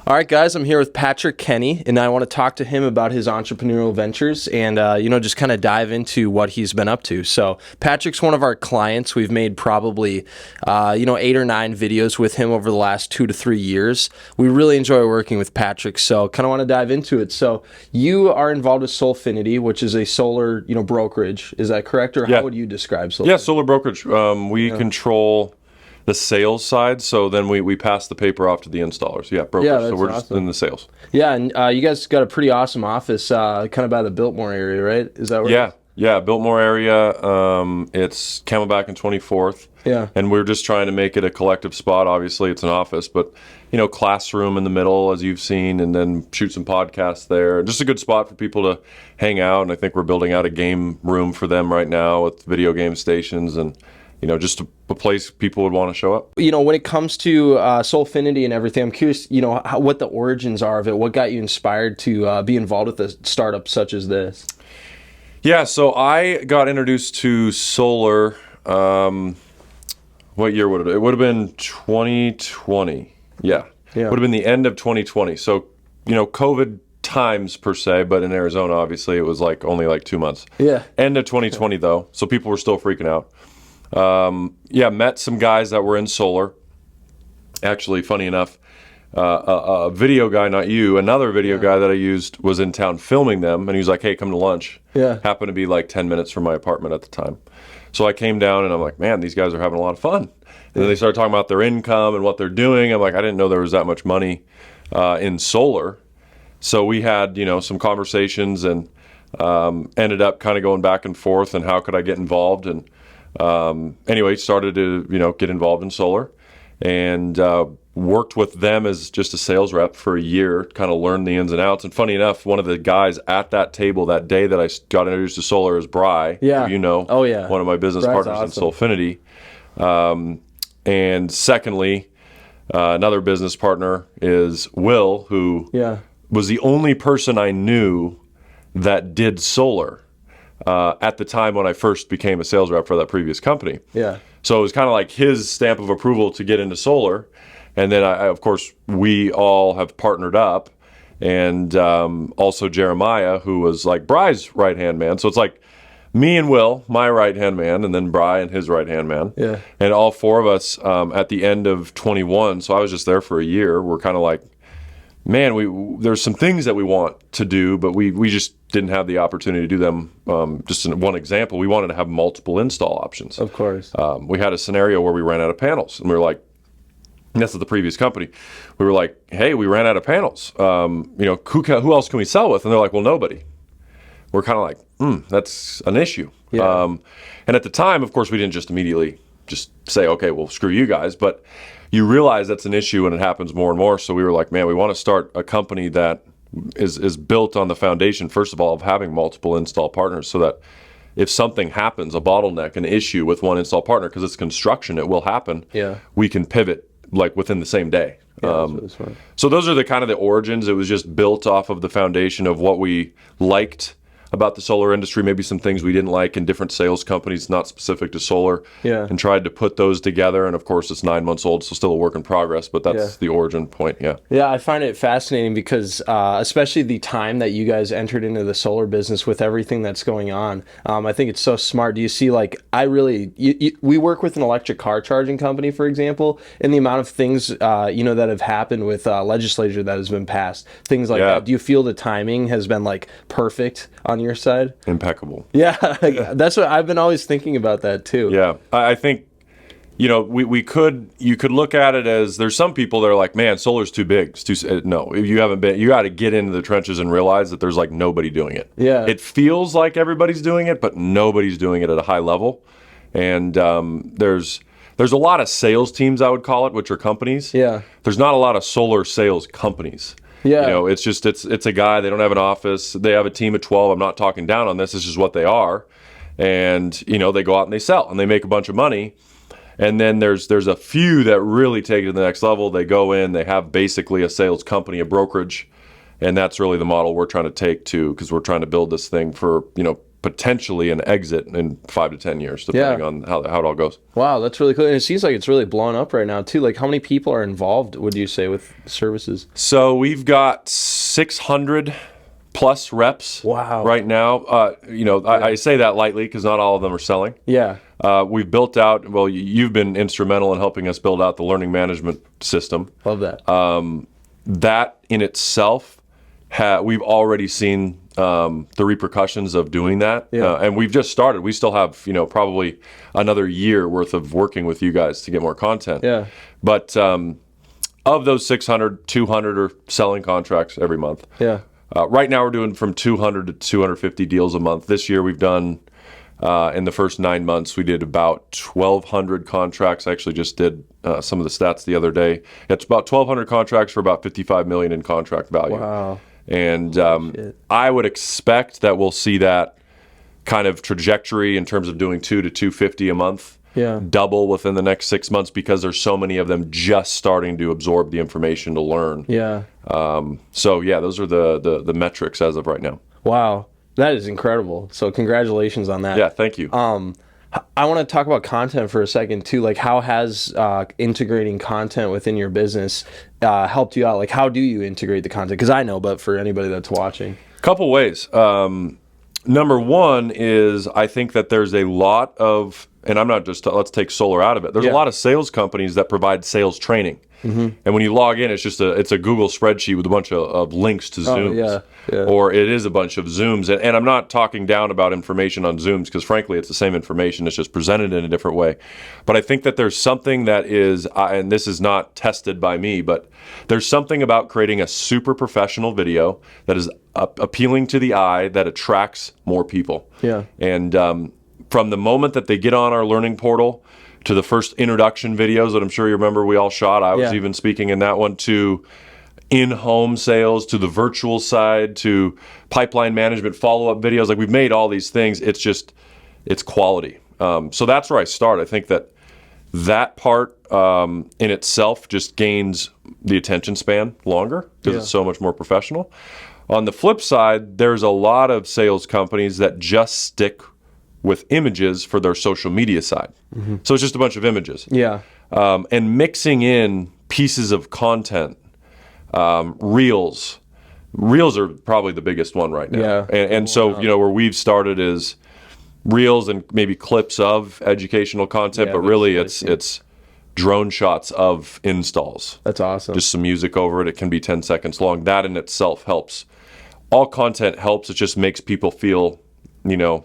All right, guys, I'm here with Patrick Kenney, and I want to talk to him about his entrepreneurial ventures and, just kind of dive into what he's been up to. So Patrick's one of our clients. We've made probably, 8 or 9 videos with him over the last 2 to 3 years. We really enjoy working with Patrick, so kind of want to dive into it. So you are involved with Solfinity, which is a solar, brokerage. Is that correct? Or how would you describe Solfinity? Yeah, solar brokerage. We control the sales side, so then we pass the paper off to the installers. Yeah, brokers. Yeah, that's so we're awesome. just in the sales. Yeah, and you guys got a pretty awesome office kind of by the Biltmore area, right? Is that where Yeah, Biltmore area. It's Camelback and 24th. Yeah. And we're just trying to make it a collective spot. Obviously, it's an office, but, classroom in the middle, as you've seen, and then shoot some podcasts there. Just a good spot for people to hang out, and I think we're building out a game room for them right now with video game stations and, just a place people would want to show up. When it comes to Solfinity and everything, I'm curious, what the origins are of it. What got you inspired to be involved with a startup such as this? Yeah, so I got introduced to solar, what year would it have been? It would have been 2020. Yeah. Would have been the end of 2020. So, COVID times per se, but in Arizona, obviously, it was only 2 months. Yeah. End of 2020, though, so people were still freaking out. Met some guys that were in solar. Actually, funny enough, a video guy, not you, another video guy that I used was in town filming them, and he was like, hey, come to lunch. Yeah. Happened to be 10 minutes from my apartment at the time. So I came down, and I'm like, man, these guys are having a lot of fun. And then they started talking about their income and what they're doing. I'm like, I didn't know there was that much money in solar. So we had, some conversations and ended up kind of going back and forth and how could I get involved. And anyway, started to, get involved in solar and worked with them as just a sales rep for a year, kind of learned the ins and outs. And funny enough, one of the guys at that table that day that I got introduced to solar is Bry, who Oh, yeah. One of my business Bry's partners awesome. in Solfinity. And secondly, another business partner is Will, who was the only person I knew that did solar at the time when I first became a sales rep for that previous company. Yeah. So it was kind of his stamp of approval to get into solar. And then, of course, we all have partnered up. And also Jeremiah, who was Bry's right-hand man. So it's me and Will, my right-hand man, and then Bry and his right-hand man. Yeah. And all four of us at the end of 21, so I was just there for a year, we're kind of man, there's some things that we want to do, but we just didn't have the opportunity to do them. Just in one example, we wanted to have multiple install options. Of course. We had a scenario where we ran out of panels, and we were like, and that's at the previous company. We were like, hey, we ran out of panels. Who else can we sell with? And they're like, well, nobody. We're kind of that's an issue. Yeah. And at the time, of course, we didn't just immediately just say, okay, well, screw you guys. But you realize that's an issue and it happens more and more. So we were like, man, we want to start a company that is built on the foundation, first of all, of having multiple install partners so that if something happens, a bottleneck, an issue with one install partner, because it's construction, it will happen. Yeah. We can pivot within the same day. Smart. So those are the origins. It was just built off of the foundation of what we liked about the solar industry, maybe some things we didn't like in different sales companies, not specific to solar, and tried to put those together. And of course, it's 9 months old, so still a work in progress, but that's the origin point, Yeah, I find it fascinating because especially the time that you guys entered into the solar business with everything that's going on, I think it's so smart. Do you see, we work with an electric car charging company, for example, and the amount of things, that have happened with legislature that has been passed, things like that. Do you feel the timing has been, perfect on your side? Impeccable. Yeah, that's what I've been always thinking about that too. Yeah, I think you could look at it as there's some people that are like, man, solar's too big. It's too no. If you haven't been, you got to get into the trenches and realize that there's nobody doing it. Yeah, it feels like everybody's doing it, but nobody's doing it at a high level. And there's a lot of sales teams, I would call it, which are companies. Yeah, there's not a lot of solar sales companies. Yeah. It's just, it's a guy, they don't have an office, they have a team of 12, I'm not talking down on this is just what they are. And, they go out and they sell and they make a bunch of money. And then there's a few that really take it to the next level. They go in, they have basically a sales company, a brokerage. And that's really the model we're trying to take to, because we're trying to build this thing for, potentially an exit in 5 to 10 years, depending on how it all goes. Wow, that's really cool. And it seems like it's really blowing up right now too. Like, how many people are involved, would you say, with services? So we've got 600 plus reps right now. I say that lightly because not all of them are selling. Yeah. We've built out, well, you've been instrumental in helping us build out the learning management system. Love that. That in itself, we've already seen the repercussions of doing that. And we've just started. We still have, probably another year worth of working with you guys to get more content. Yeah. But of those 600, 200 are selling contracts every month. Yeah. Right now we're doing from 200 to 250 deals a month. This year we've done, in the first 9 months, we did about 1,200 contracts. I actually just did some of the stats the other day. It's about 1,200 contracts for about $55 million in contract value. Wow. And I would expect that we'll see that kind of trajectory in terms of doing 200 to 250 a month double within the next 6 months, because there's so many of them just starting to absorb the information to learn. Yeah. So yeah, those are the metrics as of right now. Wow. That is incredible. So congratulations on that. Yeah, thank you. I want to talk about content for a second too. Like, how has integrating content within your business helped you out? Like, how do you integrate the content? Because I know, but for anybody that's watching. Couple ways. Number one is, I think that there's a lot of, and I'm not just, let's take solar out of it. There's a lot of sales companies that provide sales training. Mm-hmm. And when you log in, it's a Google spreadsheet with a bunch of links to Zooms. Or it is a bunch of Zooms. And I'm not talking down about information on Zooms, because frankly, it's the same information. It's just presented in a different way. But I think that there's something that is, and this is not tested by me, but there's something about creating a super professional video that is appealing to the eye, that attracts more people. Yeah. And from the moment that they get on our learning portal, to the first introduction videos that I'm sure you remember we all shot, I was even speaking in that one, to in-home sales, to the virtual side, to pipeline management, follow-up videos. Like, we've made all these things. It's quality. So that's where I start. I think that part in itself just gains the attention span longer, because it's so much more professional. On the flip side, there's a lot of sales companies that just stick with images for their social media side. Mm-hmm. So it's just a bunch of images. Yeah. And mixing in pieces of content, reels. Reels are probably the biggest one right now. Yeah. And so, where we've started is reels and maybe clips of educational content, but really it's drone shots of installs. That's awesome. Just some music over it. It can be 10 seconds long. That in itself helps. All content helps. It just makes people feel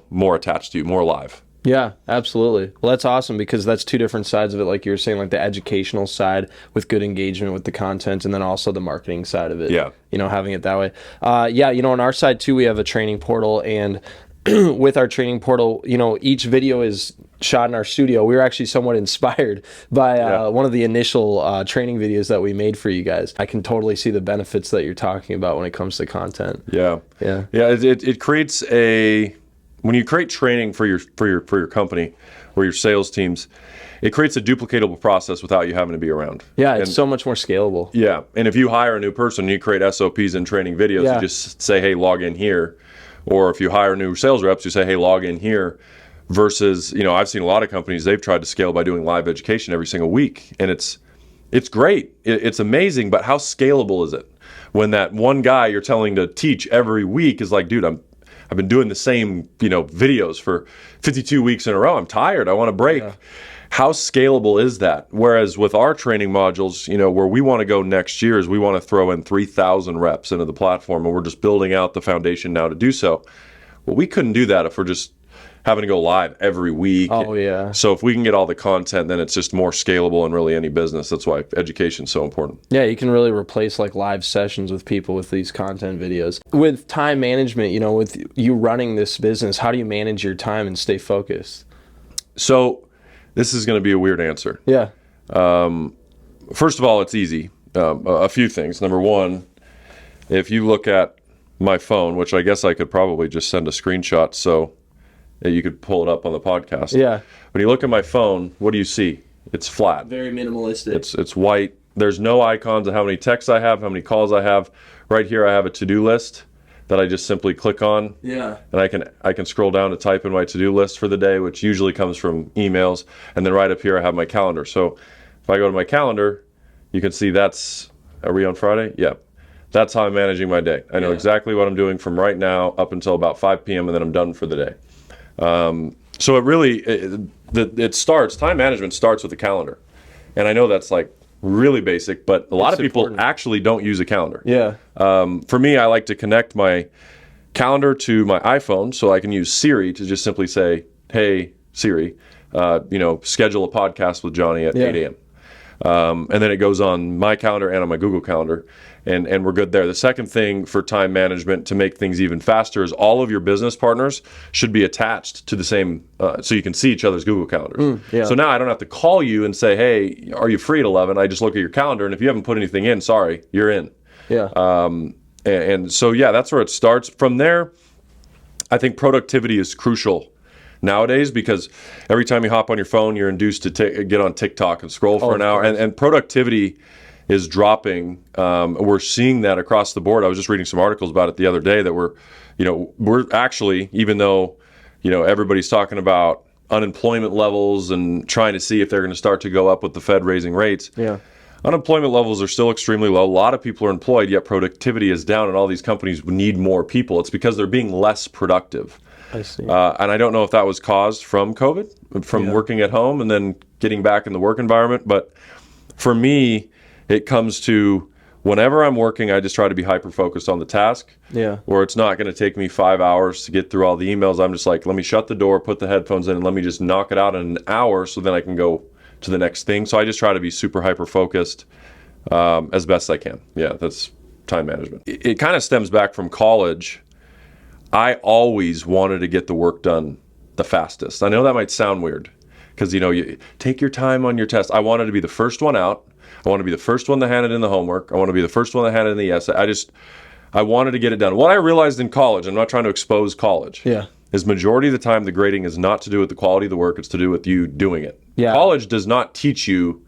more attached to you, more alive. Yeah, absolutely. Well, that's awesome, because that's two different sides of it. Like you were saying, like the educational side with good engagement with the content, and then also the marketing side of it. Yeah. Having it that way. On our side too, we have a training portal, and with our training portal, each video is shot in our studio. We were actually somewhat inspired by one of the initial training videos that we made for you guys. I can totally see the benefits that you're talking about when it comes to content. Yeah. It creates when you create training for your company or your sales teams, it creates a duplicatable process without you having to be around. Yeah, it's so much more scalable. Yeah, and if you hire a new person, you create SOPs and training videos. You just say, hey, log in here. Or if you hire new sales reps, you say, hey, log in here. Versus, I've seen a lot of companies, they've tried to scale by doing live education every single week. And it's great. It's amazing, but how scalable is it? When that one guy you're telling to teach every week is like, dude, I've been doing the same, videos for 52 weeks in a row. I'm tired. I want to break. Yeah. How scalable is that? Whereas with our training modules, where we want to go next year is we want to throw in 3,000 reps into the platform, and we're just building out the foundation now to do so. Well, we couldn't do that if we're just having to go live every week. Oh, yeah. So if we can get all the content, then it's just more scalable in really any business. That's why education is so important. Yeah, you can really replace like live sessions with people with these content videos. With time management, with you running this business, how do you manage your time and stay focused? So this is going to be a weird answer. Yeah. First of all, it's easy. A few things. Number one, if you look at my phone, which I guess I could probably just send a screenshot so you could pull it up on the podcast. Yeah. When you look at my phone, what do you see? It's flat. Very minimalistic. It's white. There's no icons of how many texts I have, how many calls I have. Right here I have a to-do list. that I just simply click on. Yeah. And I can scroll down to type in my to-do list for the day, which usually comes from emails. And then right up here, I have my calendar. So if I go to my calendar, you can see are we on Friday? Yeah. That's how I'm managing my day. I know exactly what I'm doing from right now up until about 5 p.m. and then I'm done for the day. So it really, time management starts with the calendar. And I know that's like really basic, but a lot of people actually don't use a calendar. Yeah. For me, I like to connect my calendar to my iPhone so I can use Siri to just simply say, hey, Siri, schedule a podcast with Johnny at 8 a.m. And then it goes on my calendar and on my Google Calendar, and we're good there. The second thing for time management to make things even faster is all of your business partners should be attached to the same, so you can see each other's Google Calendars. So now I don't have to call you and say, hey, are you free at 11? I just look at your calendar, and if you haven't put anything in, sorry, you're in. Yeah. And so, that's where it starts. From there, I think productivity is crucial nowadays, because every time you hop on your phone, you're induced to get on TikTok and scroll for an hour, and productivity is dropping. We're seeing that across the board. I was just reading some articles about it the other day that we're actually, even though, everybody's talking about unemployment levels and trying to see if they're going to start to go up with the Fed raising rates. Yeah. Unemployment levels are still extremely low. A lot of people are employed, yet productivity is down, and all these companies need more people. It's because they're being less productive. I see. And I don't know if that was caused from COVID, from working at home and then getting back in the work environment. But for me, it comes to whenever I'm working, I just try to be hyper-focused on the task. Yeah. Where it's not going to take me 5 hours to get through all the emails. I'm just like, let me shut the door, put the headphones in, and let me just knock it out in an hour so then I can go to the next thing. So I just try to be super hyper-focused as best I can. Yeah, that's time management. It kind of stems back from college. I always wanted to get the work done the fastest. I know that might sound weird because, you take your time on your test. I wanted to be the first one out. I want to be the first one that handed in the homework. I want to be the first one that handed in the essay. I wanted to get it done. What I realized in college, I'm not trying to expose college, is majority of the time the grading is not to do with the quality of the work. It's to do with you doing it. Yeah. College does not teach you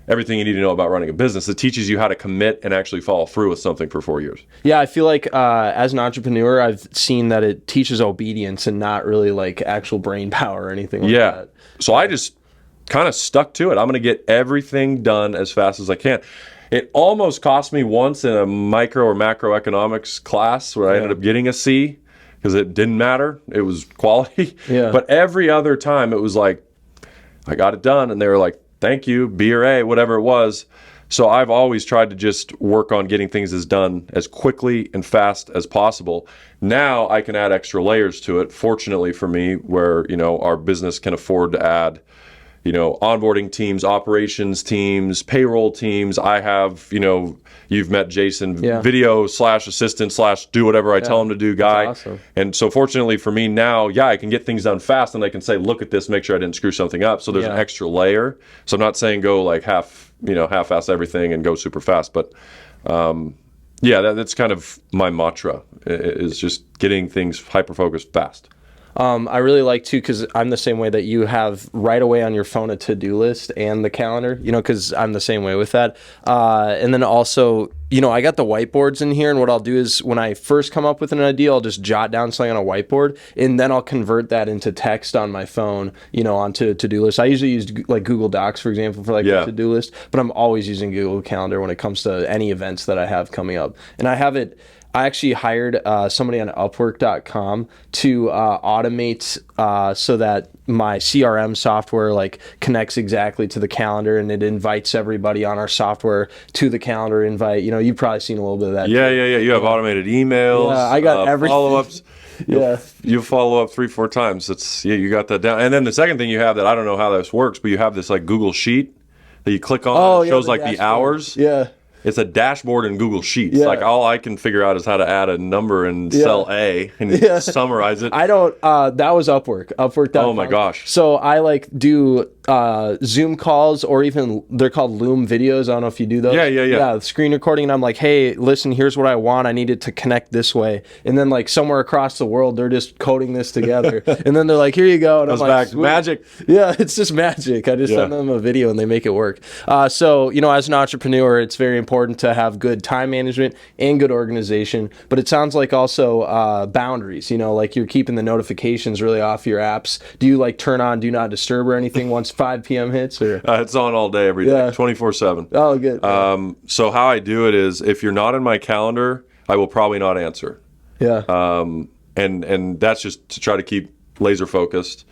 everything you need to know about running a business. It teaches you how to commit and actually follow through with something for 4 years. Yeah, I feel like as an entrepreneur, I've seen that it teaches obedience and not really like actual brain power or anything like that. So I just kind of stuck to it. I'm going to get everything done as fast as I can. It almost cost me once in a micro or macroeconomics class where I ended up getting a C because it didn't matter. It was quality. Yeah. But every other time it was like, I got it done. And they were like, thank you, B or A, whatever it was. So I've always tried to just work on getting things done as quickly and fast as possible. Now I can add extra layers to it, fortunately for me, where, our business can afford to add, onboarding teams, operations teams, payroll teams. I have, you've met Jason, video /assistant / do whatever I tell him to do guy. That's awesome. And so fortunately for me now, I can get things done fast and I can say, look at this, make sure I didn't screw something up. So there's an extra layer. So I'm not saying go like half-ass everything and go super fast. But that's kind of my mantra is just getting things hyper-focused fast. I really like too, because I'm the same way that you have right away on your phone a to-do list and the calendar, because I'm the same way with that. And then also, I got the whiteboards in here, and what I'll do is when I first come up with an idea, I'll just jot down something on a whiteboard, and then I'll convert that into text on my phone, onto a to-do list. I usually use like Google Docs, for example, for the to-do list, but I'm always using Google Calendar when it comes to any events that I have coming up. And I actually hired somebody on Upwork.com to automate so that my CRM software connects exactly to the calendar, and it invites everybody on our software to the calendar invite. You've probably seen a little bit of that. Yeah. You have automated emails. Yeah, I got everything. Follow-ups. You follow up 3-4 times. You got that down. And then the second thing you have that I don't know how this works, but you have this Google Sheet that you click on. It shows the hours. Yeah. It's a dashboard in Google Sheets. All I can figure out is how to add a number and cell A and summarize it. I don't. That was Upwork. Upwork.com. Oh my gosh. So I do Zoom calls, or even they're called Loom videos. I don't know if you do those. Yeah, screen recording. And I'm like, hey, listen, here's what I want. I need it to connect this way. And then like somewhere across the world, they're just coding this together. And then they're like, here you go. And I'm like, back. Magic. Yeah, it's just magic. I just send them a video and they make it work. So, you know, as an entrepreneur, it's very important to have good time management and good organization. But it sounds like also boundaries, you know, like you're keeping the notifications really off your apps. Do you like turn on do not disturb or anything once 5 p.m. hits? Or it's on all day, every day, 24/7. Oh, good. So how I do it is, if you're not in my calendar, I will probably not answer. Yeah. And that's just to try to keep laser focused.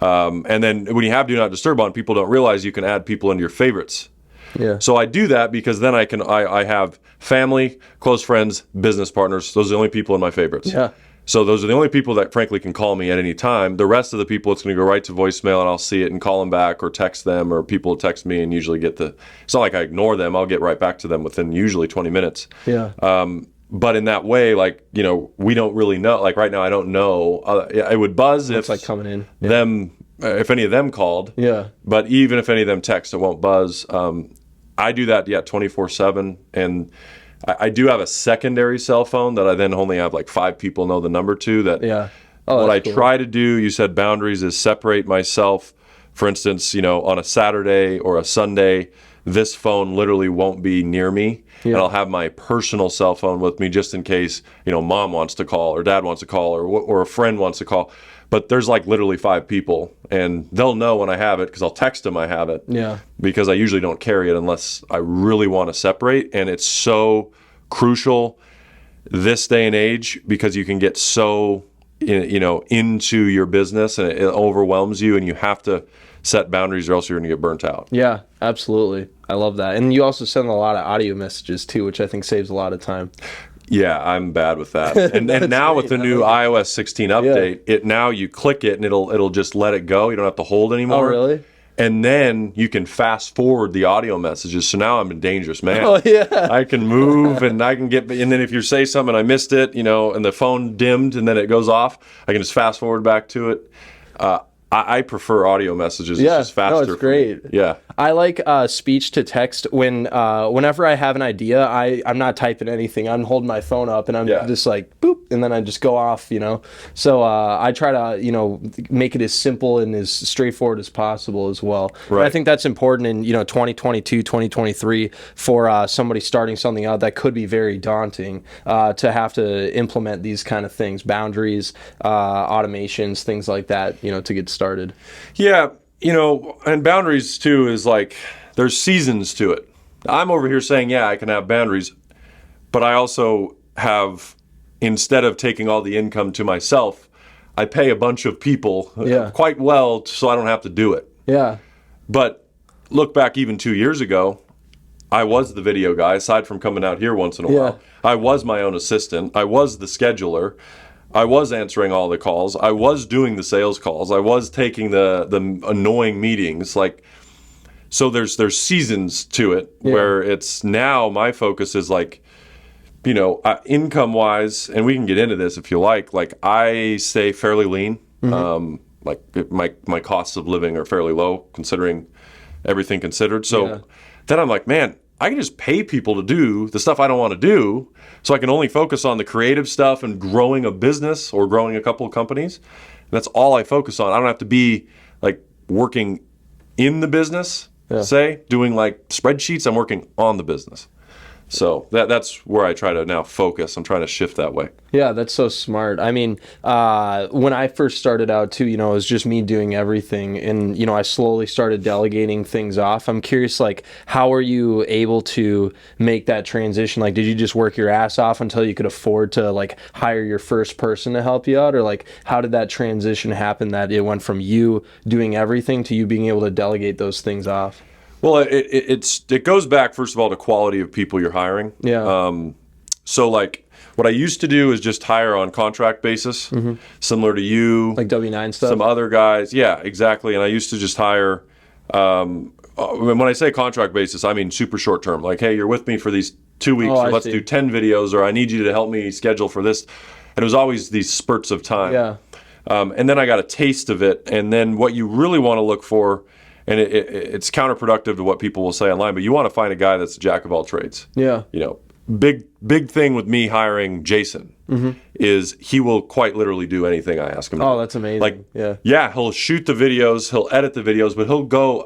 And then when you have do not disturb on, people don't realize you can add people into your favorites. Yeah. So I do that because then I have family, close friends, business partners. Those are the only people in my favorites. Yeah. So those are the only people that frankly can call me at any time. The rest of the people, it's going to go right to voicemail and I'll see it and call them back or text them, or people will text me and usually get it's not like I ignore them. I'll get right back to them within usually 20 minutes. Yeah. But in that way, like, you know, we don't really know. Like right now, I don't know. It would buzz if like coming in. If any of them called. Yeah. But even if any of them text, it won't buzz. I do that, 24/7. And I do have a secondary cell phone that I then only have like 5 people know the number to. What I try to do, you said boundaries, is separate myself. For instance, you know, on a Saturday or a Sunday, this phone literally won't be near me. Yeah. And I'll have my personal cell phone with me just in case, you know, mom wants to call or dad wants to call or a friend wants to call. But there's like literally 5 people, and they'll know when I have it because I'll text them I have it. Yeah. Because I usually don't carry it unless I really want to separate. And it's so crucial this day and age because you can get so, you know, into your business and it overwhelms you, and you have to set boundaries or else you're going to get burnt out. Yeah, absolutely. I love that. And you also send a lot of audio messages too, which I think saves a lot of time. Yeah, I'm bad with that. And now with the new iOS 16 update, now you click it and it'll just let it go. You don't have to hold anymore. Oh, really? And then you can fast forward the audio messages. So now I'm a dangerous man. Oh, yeah. I can move and I can get, and then if you say something I missed it, you know, and the phone dimmed and then it goes off, I can just fast forward back to it. I prefer audio messages. Yeah, it's just faster. no, it's great. Yeah. I like speech to text whenever I have an idea. I'm not typing anything. I'm holding my phone up and I'm just like boop, and then I just go off, you know. So I try to, you know, make it as simple and as straightforward as possible as well. Right. And I think that's important in, you know, 2022, 2023 for somebody starting something out that could be very daunting to have to implement these kind of things, boundaries, automations, things like that, you know, to get started. Yeah. You know, and boundaries too is like, there's seasons to it. I'm over here saying, yeah, I can have boundaries, but I also have, instead of taking all the income to myself, I pay a bunch of people quite well so I don't have to do it. Yeah. But look back even 2 years ago, I was the video guy, aside from coming out here once in a while. I was my own assistant. I was the scheduler. I was answering all the calls. I was doing the sales calls. I was taking the annoying meetings. Like, so there's seasons to it where it's now my focus is like, you know, income wise, and we can get into this if you like I stay fairly lean. Like my costs of living are fairly low considering everything considered. So then I'm like, man, I can just pay people to do the stuff I don't want to do, so I can only focus on the creative stuff and growing a business or growing a couple of companies. And that's all I focus on. I don't have to be like working in the business, say, doing like spreadsheets. I'm working on the business. So that's where I try to now focus. I'm trying to shift that way. Yeah, that's so smart. I mean, when I first started out too, you know, it was just me doing everything. And, you know, I slowly started delegating things off. I'm curious, like, how are you able to make that transition? Like, did you just work your ass off until you could afford to, like, hire your first person to help you out? Or, like, how did that transition happen that it went from you doing everything to you being able to delegate those things off? Well, it goes back, first of all, to quality of people you're hiring. Yeah. So, like, what I used to do is just hire on contract basis, similar to you. Like W-9 stuff? Some other guys. Yeah, exactly. And I used to just hire, when I say contract basis, I mean super short term. Like, hey, you're with me for these 2 weeks, or let's do 10 videos, or I need you to help me schedule for this. And it was always these spurts of time. Yeah. And then I got a taste of it. And then what you really want to look for and it's counterproductive to what people will say online. But you want to find a guy that's a jack of all trades. Yeah. You know, big thing with me hiring Jason is he will quite literally do anything I ask him to do. Oh, that's amazing. Like, yeah, he'll shoot the videos, he'll edit the videos, but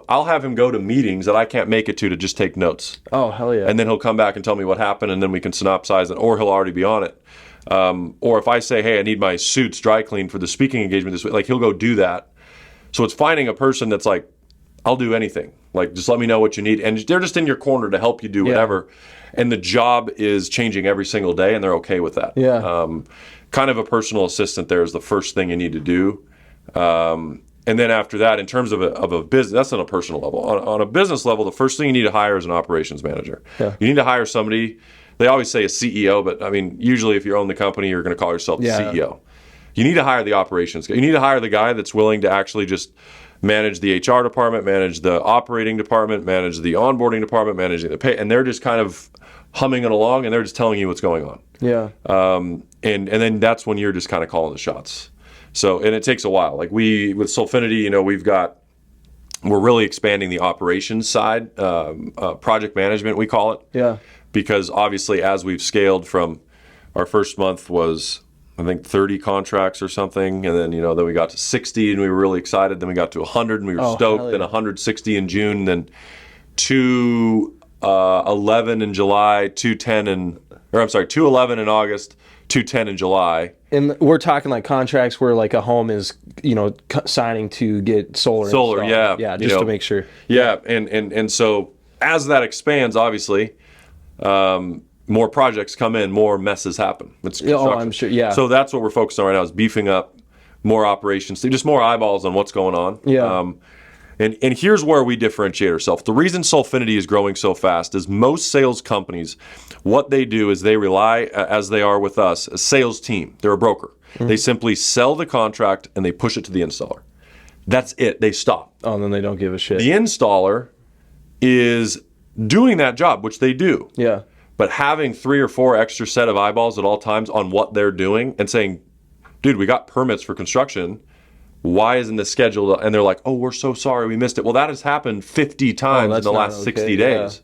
I'll have him go to meetings that I can't make it to just take notes. Oh, hell yeah. And then he'll come back and tell me what happened, and then we can synopsize it, or he'll already be on it. Or if I say, hey, I need my suits dry cleaned for the speaking engagement this week, like he'll go do that. So it's finding a person that's like, I'll do anything. Like, just let me know what you need. And they're just in your corner to help you do whatever. And the job is changing every single day, and they're okay with that. Yeah. Kind of a personal assistant there is the first thing you need to do. And then after that, in terms of a business, that's on a personal level. On a business level, the first thing you need to hire is an operations manager. Yeah. You need to hire somebody. They always say a CEO, but I mean, usually if you own the company, you're going to call yourself the CEO. You need to hire the operations guy. You need to hire the guy that's willing to actually just manage the HR department, manage the operating department, manage the onboarding department, managing the pay, and they're just kind of humming it along, and they're just telling you what's going on. Yeah. And then that's when you're just kind of calling the shots. So, and it takes a while. Like with Solfinity, you know, we're really expanding the operations side, project management, we call it. Yeah. Because obviously, as we've scaled from our first month was, I think, 30 contracts or something, and then then we got to 60, and we were really excited. Then we got to 100, and we were stoked. Then 160 in June, then 211 in July, 211 in August, 210 in July. And we're talking like contracts where like a home is, signing to get solar installed. Yeah, just to make sure. Yeah, and so as that expands, obviously, more projects come in, more messes happen. I'm sure, yeah. So that's what we're focused on right now is beefing up more operations, just more eyeballs on what's going on. Yeah. And here's where we differentiate ourselves. The reason Solfinity is growing so fast is most sales companies, what they do is they rely, as they are with us, a sales team. They're a broker. Mm-hmm. They simply sell the contract and they push it to the installer. That's it. They stop. Oh, and then they don't give a shit. The installer is doing that job, which they do. Yeah. But having 3 or 4 extra set of eyeballs at all times on what they're doing and saying, dude, we got permits for construction. Why isn't this scheduled? And they're like, oh, we're so sorry, we missed it. Well, that has happened 50 times in the last 60 days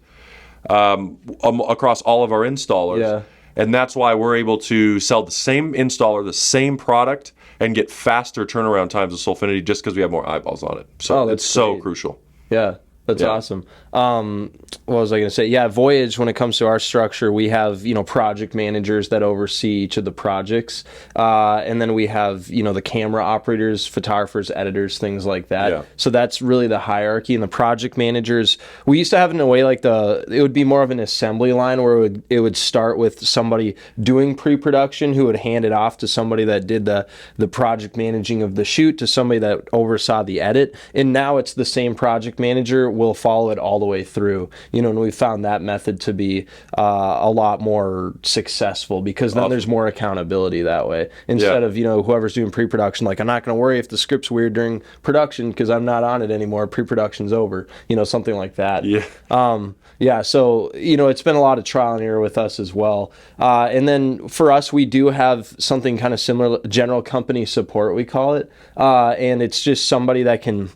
across all of our installers. Yeah. And that's why we're able to sell the same installer, the same product, and get faster turnaround times with Solfinity just because we have more eyeballs on it. So it's so crucial. Yeah. That's awesome. What was I going to say? Yeah, Voyage, when it comes to our structure, we have, project managers that oversee each of the projects. And then we have, the camera operators, photographers, editors, things like that. Yeah. So that's really the hierarchy. And the project managers, we used to have in a way like it would be more of an assembly line where it would start with somebody doing pre-production who would hand it off to somebody that did the project managing of the shoot to somebody that oversaw the edit. And now it's the same project manager will follow it all the way through, and we found that method to be a lot more successful because then there's more accountability that way instead of whoever's doing pre-production, like I'm not going to worry if the script's weird during production because I'm not on it anymore, pre-production's over, something like that. So it's been a lot of trial and error with us as well, and then for us we do have something kind of similar, general company support we call it, and it's just somebody that can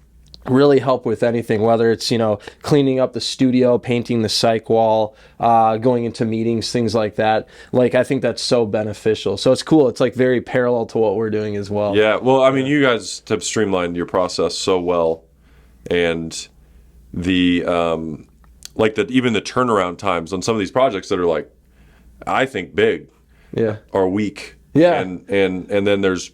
really help with anything, whether it's cleaning up the studio, painting the psych wall, going into meetings, things like that. Like I think that's so beneficial. So it's cool. It's like very parallel to what we're doing as well. Yeah. Well, I mean, you guys have streamlined your process so well, and the even the turnaround times on some of these projects that are like, I think big, are weak. Yeah. And then there's,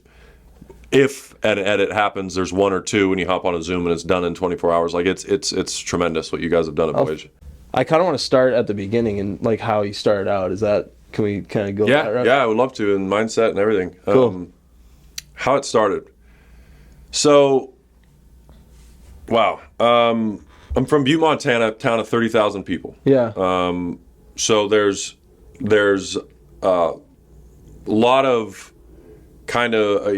if an edit happens, there's 1 or 2 when you hop on a Zoom and it's done in 24 hours. Like it's tremendous what you guys have done at Voyage. I kind of want to start at the beginning and like how you started out. Can we kind of go? Yeah, I would love to, and mindset and everything. Cool. How it started. So, wow. I'm from Butte, Montana, town of 30,000 people. Yeah. So there's a lot of kind of,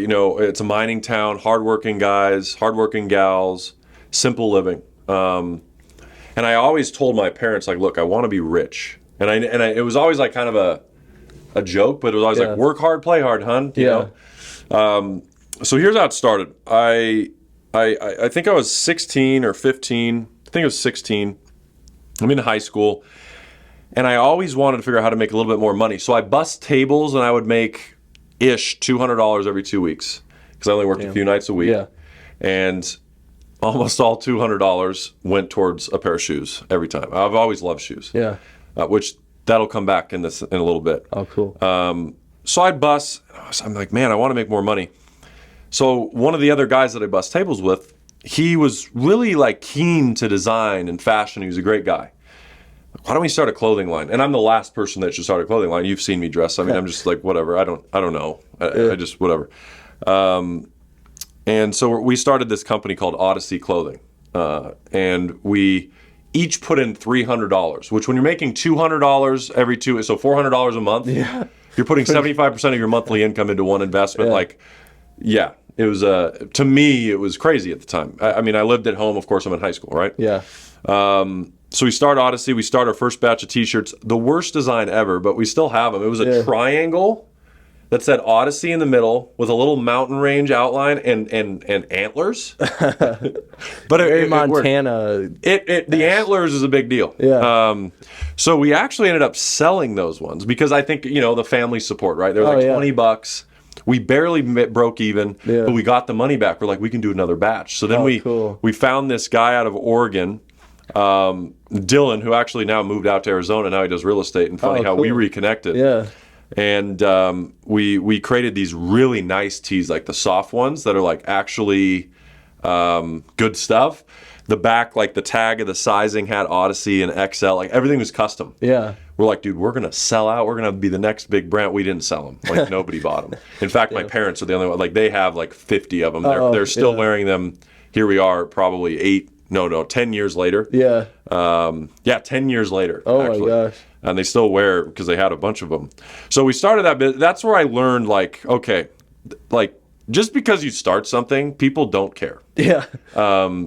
it's a mining town, hardworking guys, hardworking gals, simple living. And I always told my parents, like, look, I want to be rich. And it was always like kind of a joke, but it was always like, work hard, play hard, hun. You know? So here's how it started. I think I was 16 or 15. I think it was 16. I'm in high school, and I always wanted to figure out how to make a little bit more money. So I bussed tables, and I would make $200 every 2 weeks because I only worked a few nights a week. Yeah. And almost all $200 went towards a pair of shoes every time. I've always loved shoes. Yeah. Which that'll come back in a little bit. Oh, cool. So I bus. I'm like, man, I want to make more money. So one of the other guys that I bust tables with, he was really like keen to design and fashion. He was a great guy. Why don't we start a clothing line? And I'm the last person that should start a clothing line. You've seen me dress. I mean, I'm just like, whatever. I don't know. I just, whatever. And so we started this company called Odyssey Clothing. And we each put in $300, which when you're making $200 every so $400 a month, you're putting 75% of your monthly income into one investment. It was, to me, it was crazy at the time. I mean, I lived at home. Of course, I'm in high school, right? Yeah. So we start Odyssey. We start our first batch of T-shirts. The worst design ever, but we still have them. It was a triangle that said Odyssey in the middle with a little mountain range outline and antlers. But it Montana. The antlers is a big deal. Yeah. So we actually ended up selling those ones because I think, the family support, right? They're like $20. We barely broke even, but we got the money back. We're like, we can do another batch. So then we found this guy out of Oregon, Dylan, who actually now moved out to Arizona. Now he does real estate. And funny how we reconnected. Yeah. And we created these really nice tees, like the soft ones that are like actually good stuff. The back, like the tag of the sizing had Odyssey and XL. Like everything was custom. Yeah. We're like, dude, we're going to sell out. We're going to be the next big brand. We didn't sell them. Like nobody bought them. In fact, my parents are the only one. Like they have like 50 of them. They're still wearing them. Here we are probably 10 years later. Yeah. 10 years later. Oh actually. my gosh. And they still wear because they had a bunch of them. So we started that bit. That's where I learned like, okay, like just because you start something, people don't care. Yeah. A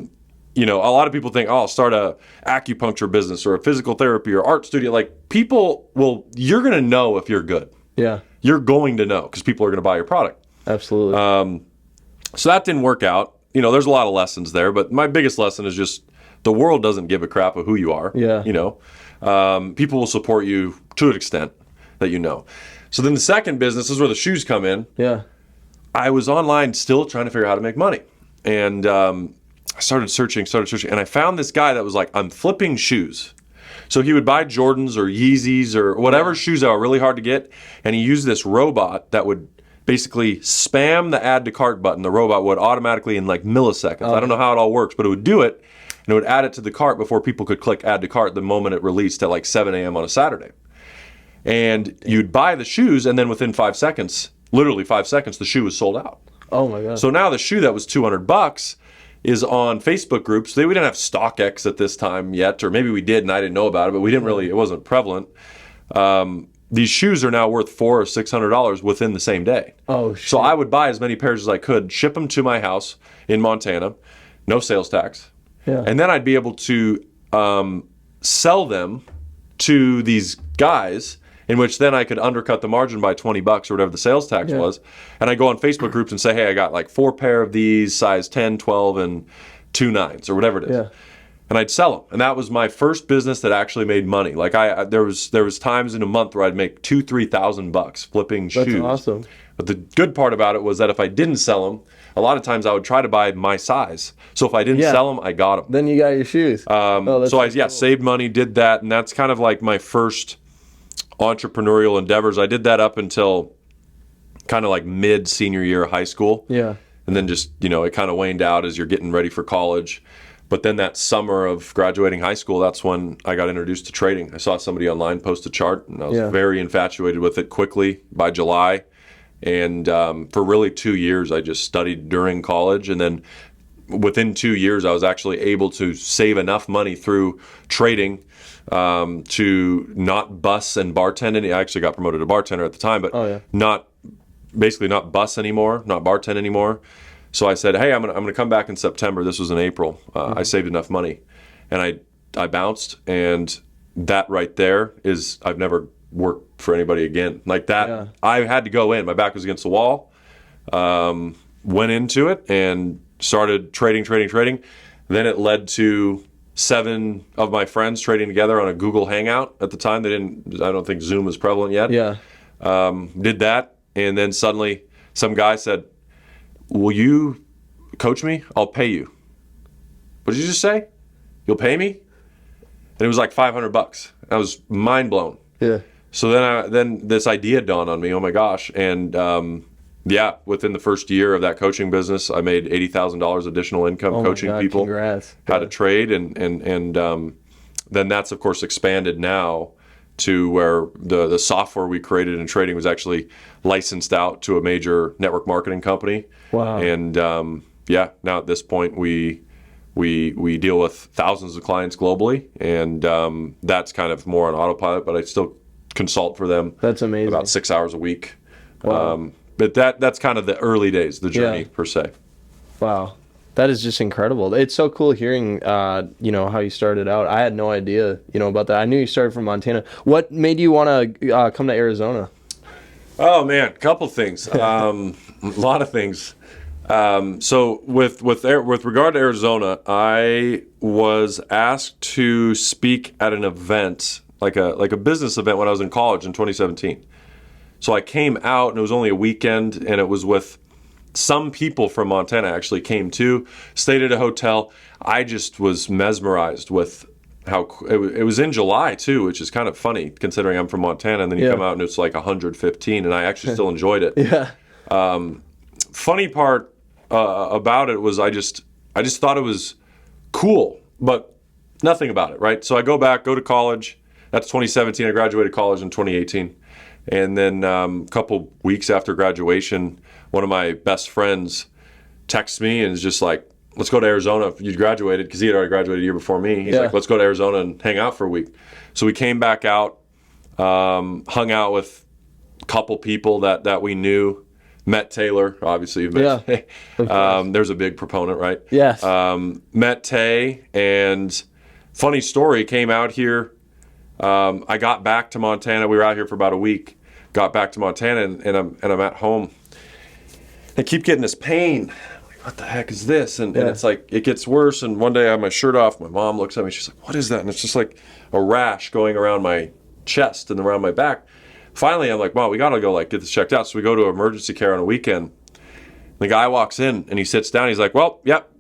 lot of people think, I'll start a acupuncture business or a physical therapy or art studio. Like you're going to know if you're good. Yeah. You're going to know because people are going to buy your product. Absolutely. So that didn't work out. There's a lot of lessons there, but my biggest lesson is just the world doesn't give a crap of who you are. Yeah. People will support you to an extent that you know. So then the second business is where the shoes come in. Yeah. I was online still trying to figure out how to make money. And I started searching, and I found this guy that was like, I'm flipping shoes. So he would buy Jordans or Yeezys or whatever shoes that were really hard to get, and he used this robot that would basically spam the add to cart button. The robot would automatically in like milliseconds. I don't know how it all works, but it would do it, and it would add it to the cart before people could click add to cart the moment it released at like 7 a.m. on a Saturday. And you'd buy the shoes, and then within 5 seconds, literally 5 seconds, the shoe was sold out. Oh my God. So now the shoe that was $200 is on Facebook groups. We didn't have StockX at this time yet, or maybe we did and I didn't know about it, but it wasn't prevalent. These shoes are now worth $400 or $600 within the same day. Oh, shit. So I would buy as many pairs as I could, ship them to my house in Montana, no sales tax. Yeah. And then I'd be able to sell them to these guys, in which then I could undercut the margin by $20 or whatever the sales tax was. And I go on Facebook groups and say, hey, I got like 4 pair of these, size 10, 12, and 2 9s or whatever it is. Yeah. And I'd sell them. And that was my first business that actually made money. Like there was times in a month where I'd make $2,000-$3,000 flipping shoes. That's awesome. But the good part about it was that if I didn't sell them, a lot of times I would try to buy my size. So if I didn't sell them, I got them. Then you got your shoes. So I saved money, did that, and that's kind of like my first entrepreneurial endeavors. I did that up until kind of like mid senior year of high school. Yeah. And then just, it kind of waned out as you're getting ready for college. But then that summer of graduating high school, that's when I got introduced to trading. I saw somebody online post a chart, and I was very infatuated with it quickly by July. And for really 2 years, I just studied during college. And then within 2 years, I was actually able to save enough money through trading to not bus and bartend. I actually got promoted to bartender at the time, but not bus anymore, not bartend anymore. So I said, hey, I'm gonna come back in September. This was in April. I saved enough money, and I bounced, and that right there is I've never worked for anybody again like that. Yeah. I had to go in. My back was against the wall. Went into it and started trading. Then it led to 7 of my friends trading together on a Google Hangout. At the time, I don't think Zoom was prevalent yet. Yeah. Did that, and then suddenly some guy said, "Will you coach me? I'll pay you." What did you just say? You'll pay me? And it was like $500. I was mind blown. Yeah. So then this idea dawned on me. Oh my gosh! And within the first year of that coaching business, I made $80,000 additional income coaching people congrats. how to trade, and then that's of course expanded now to where the software we created in trading was actually licensed out to a major network marketing company. Wow. And now at this point we deal with thousands of clients globally, and that's kind of more on autopilot, but I still consult for them. That's amazing. About 6 hours a week. Wow. But that's kind of the early days, the journey per se. Wow. That is just incredible. It's so cool hearing, how you started out. I had no idea, about that. I knew you started from Montana. What made you want to come to Arizona? Oh man, a couple things. A lot of things. So with regard to Arizona, I was asked to speak at an event, like a business event when I was in college in 2017. So I came out, and it was only a weekend, and it was with some people from Montana actually came too, stayed at a hotel. I just was mesmerized with how it was in July too, which is kind of funny considering I'm from Montana, and then you come out and it's like 115, and I actually still enjoyed it. Yeah. Funny part about it was I just thought it was cool, but nothing about it, right? So I go to college. That's 2017. I graduated college in 2018. And then a couple weeks after graduation, one of my best friends texts me and is just like, "Let's go to Arizona. You graduated," because he had already graduated a year before me. He's like, "Let's go to Arizona and hang out for a week." So we came back out, hung out with a couple people that we knew. Met Taylor, obviously you've met. Yeah. There's a big proponent, right? Yes. Met Tay, and funny story, came out here. I got back to Montana. We were out here for about a week. Got back to Montana, and I'm at home. I keep getting this pain. I'm like, what the heck is this? And it's like, it gets worse. And one day I have my shirt off. My mom looks at me. She's like, "What is that?" And it's just like a rash going around my chest and around my back. Finally, I'm like, "Mom, we got to go get this checked out." So we go to emergency care on a weekend. The guy walks in and he sits down. He's like, "Well, yep.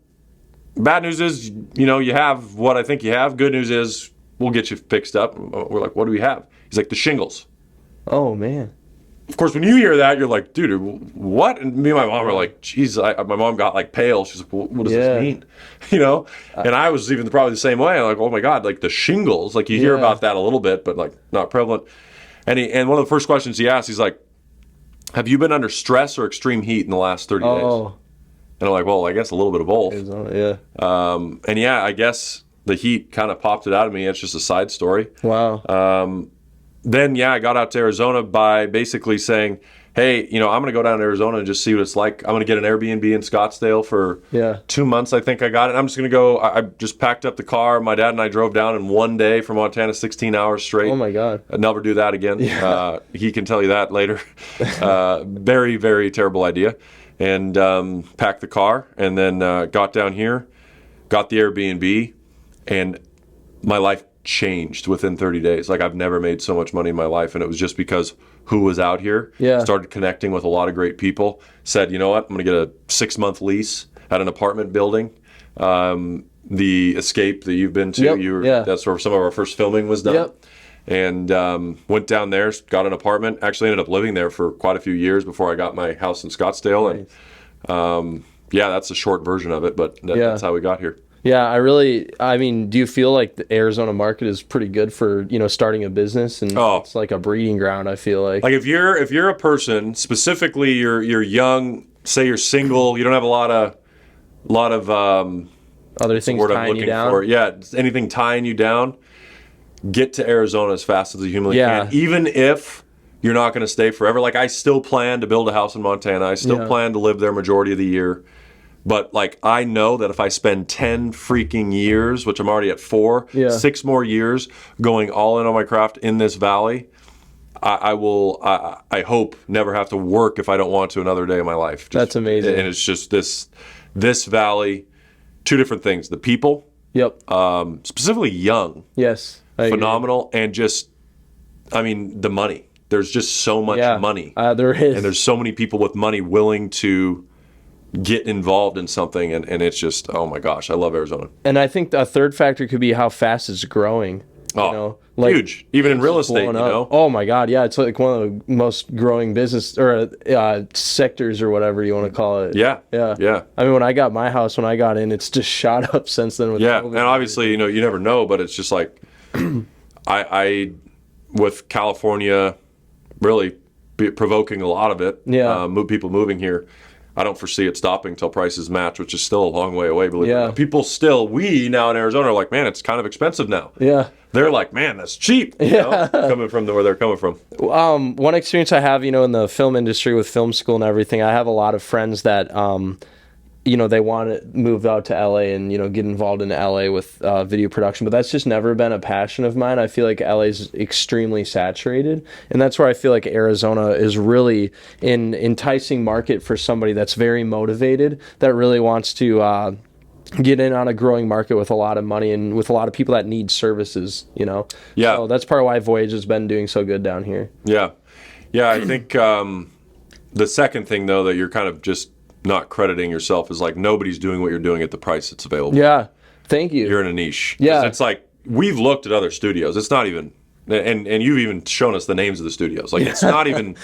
Bad news is, you have what I think you have. Good news is we'll get you fixed up." We're like, "What do we have?" He's like, "The shingles." Oh, man. Of course, when you hear that, you're like, "Dude, what?" And me and my mom are like, "Geez," my mom got pale. She's like, "What does this mean?" And I was even probably the same way. I'm like, "Oh my God, the shingles." You hear about that a little bit, but not prevalent. And one of the first questions he asked, he's like, "Have you been under stress or extreme heat in the last 30 days?" And I'm like, "Well, I guess a little bit of both." I guess the heat kind of popped it out of me. It's just a side story. Wow. Then I got out to Arizona by basically saying, "Hey, I'm going to go down to Arizona and just see what it's like. I'm going to get an Airbnb in Scottsdale for 2 months. I think I got it. I'm just going to go." I just packed up the car. My dad and I drove down in one day from Montana, 16 hours straight. Oh my God. I'd never do that again. Yeah. He can tell you that later. Very, very terrible idea. And packed the car, and then got down here, got the Airbnb, and my life changed within 30 days. I've never made so much money in my life, and it was just because who was out here. Started connecting with a lot of great people. Said, "You know what? I'm going to get a 6-month lease at an apartment building." The Escape that you've been to, that's where some of our first filming was done. And went down there, got an apartment. Actually ended up living there for quite a few years before I got my house in Scottsdale. Nice. And that's a short version of it, but that's how we got here. Yeah, do you feel like the Arizona market is pretty good for, starting a business? And it's like a breeding ground, I feel like. If you're a person, specifically you're young, say you're single, you don't have a lot of other things tying you down. Yeah, anything tying you down, get to Arizona as fast as you humanly can. Even if you're not going to stay forever. I still plan to build a house in Montana. I still plan to live there majority of the year. But I know that if I spend 10 freaking years, which I'm already at 4, 6 more years going all in on my craft in this valley, I will, I hope, never have to work if I don't want to another day of my life. That's amazing. And it's just this this valley, two different things: the people, Yep. specifically young, Yes. I agree. phenomenal, and just, I mean, the money. There's just so much money. There is. And there's so many people with money willing to get involved in something, and it's just, oh my gosh, I love Arizona. And I think a third factor could be how fast it's growing. Oh, huge. Even in real estate, you know? Oh my God, yeah, it's like one of the most growing business or sectors or whatever you want to call it. Yeah. I mean, when I got my house, when I got in, it's just shot up since then. With Yeah, COVID. and obviously, you know, you never know, but it's just like, I with California really provoking a lot of it, people moving here, I don't foresee it stopping until prices match, which is still a long way away. Believe it or not. People still, we now in Arizona are like, man, it's kind of expensive now. Yeah. They're like, man, that's cheap. You know, coming from where they're coming from. One experience I have, you know, in the film industry with film school and everything, I have a lot of friends that, you know, they want to move out to LA and, you know, get involved in LA with video production, but that's just never been a passion of mine. I feel like LA is extremely saturated, and that's where I feel like Arizona is really an enticing market for somebody that's very motivated, that really wants to get in on a growing market with a lot of money and with a lot of people that need services, you know? Yeah. So that's part of why Voyage has been doing so good down here. Yeah. I think the second thing, though, that you're kind of just not crediting yourself is like nobody's doing what you're doing at the price that's available. Yeah. Thank you. You're in a niche. Yeah. It's like we've looked at other studios. It's not even, and you've even shown us the names of the studios. Like it's not even,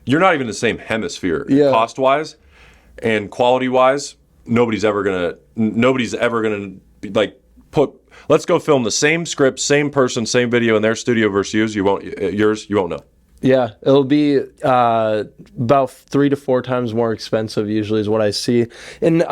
you're not even in the same hemisphere cost-wise and quality-wise. Nobody's ever gonna be like let's go film the same script, same person, same video in their studio versus yours. You won't know. Yeah, it'll be about 3 to 4 times more expensive usually is what I see. And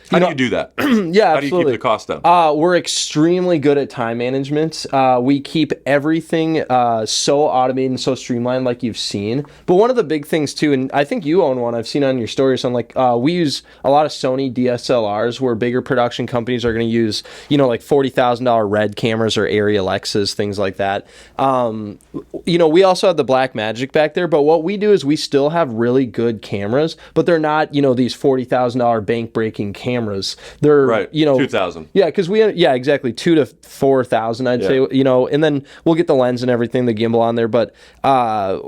how do you do that? Yeah, absolutely. How do you keep the cost down? We're extremely good at time management. We keep everything so automated and so streamlined like you've seen. But one of the big things too, and I think you own one, I've seen on your stories, on like we use a lot of Sony DSLRs where bigger production companies are going to use, you know, like $40,000 RED cameras or Arri Alexas, things like that. You know, we also have the Blackmagic back there, but what we do is we still have really good cameras, but they're not, you know, these $40,000 bank-breaking cameras. They're, right, you know, 2,000. Yeah, because exactly, 2,000 to 4,000, I'd say, you know, and then we'll get the lens and everything, the gimbal on there, but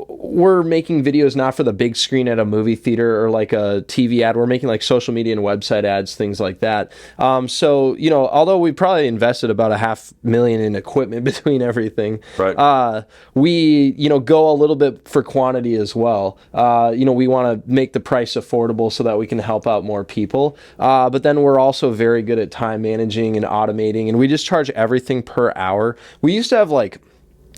we're making videos not for the big screen at a movie theater or like a TV ad. We're making like social media and website ads, things like that. So, you know, although we probably invested about $500,000 in equipment between everything, right. We, you know, go a little bit for quantity as well. You know, we want to make the price affordable so that we can help out more people. But then we're also very good at time managing and automating, and we just charge everything per hour. We used to have like,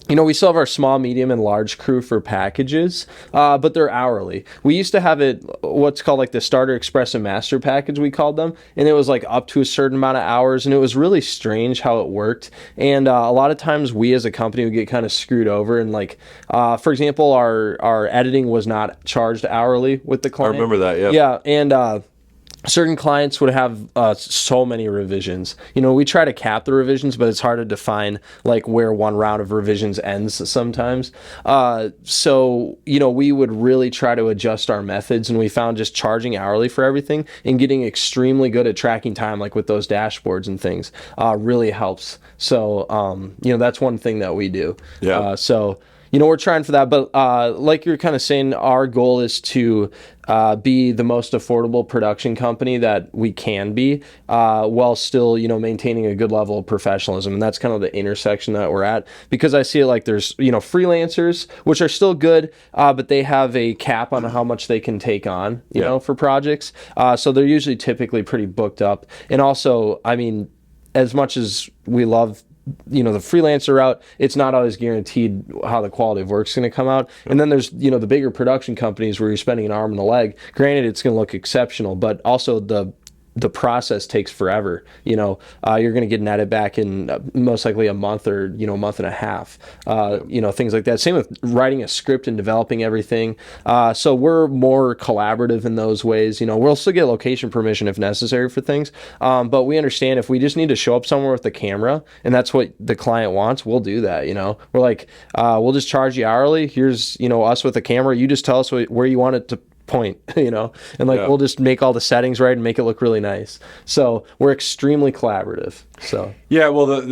you know, we still have our small, medium, and large crew for packages, but they're hourly. We used to have it, what's called like the Starter, Express, and Master package, we called them, and it was like up to a certain amount of hours, and it was really strange how it worked. And a lot of times we as a company would get kind of screwed over, and like, for example, our editing was not charged hourly with the client. I remember that, yeah. Yeah, and certain clients would have so many revisions. You know, we try to cap the revisions, but it's hard to define like where one round of revisions ends sometimes. So, you know, we would really try to adjust our methods, and we found just charging hourly for everything and getting extremely good at tracking time, like with those dashboards and things, really helps. So, you know, that's one thing that we do. Yeah. So, you know, we're trying for that, but like you're kind of saying, our goal is to be the most affordable production company that we can be, while still, you know, maintaining a good level of professionalism. And that's kind of the intersection that we're at, because I see it like there's, you know, freelancers, which are still good, but they have a cap on how much they can take on, you know, for projects. So they're usually typically pretty booked up. And also, I mean, as much as we love, you know, the freelancer route, it's not always guaranteed how the quality of work's going to come out. And then there's, you know, the bigger production companies where you're spending an arm and a leg. Granted, it's going to look exceptional, but also the process takes forever. You know, you're going to get an edit back in most likely a month or, you know, a month and a half, you know, things like that. Same with writing a script and developing everything. So we're more collaborative in those ways. You know, we'll still get location permission if necessary for things. But we understand if we just need to show up somewhere with the camera and that's what the client wants, we'll do that. You know, we're like, we'll just charge you hourly. Here's, you know, us with the camera. You just tell us where you want it to point, you know, and like Yeah. we'll just make all the settings right and make it look really nice. So we're extremely collaborative. So Yeah, well,